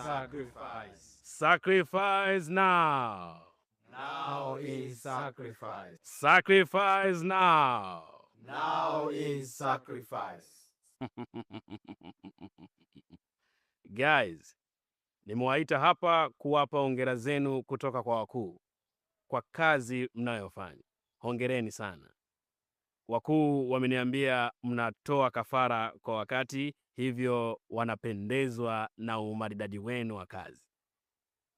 sacrifice. Sacrifice now. Now is sacrifice. Sacrifice now. Now is sacrifice. Guys, nimewaita hapa kuwapa hongera zenu kutoka kwa wakuu kwa kazi mnayofanya. Hongereni sana. Wakuu wameniambia mnatoa kafara kwa wakati, hivyo wanapendezwa na umaridadi wenu wa kazi.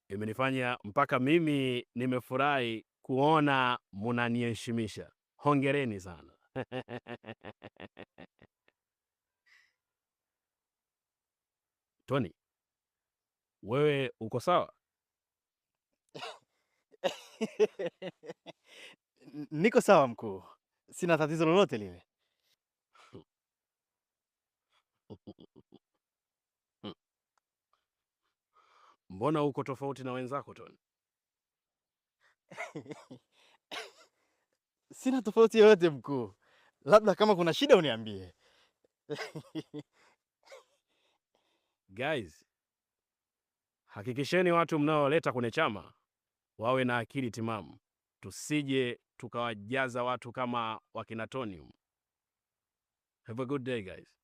Imenifanya mpaka mimi nimefurahi kuona mnaniheshimisha. Hongereni sana. Tony, wewe uko sawa? Niko sawa mkuu. Sina tatizo lolote lile. Mbona uko tofauti na wenzako Tony? Sina tofauti yoyote mkuu. Labda kama kuna shida uniambie. Guys, hakikisheni watu mnaoleta kwenye chama wawe na akili timamu. Tusije tukawajaza watu kama wakina Tony. Have a good day guys.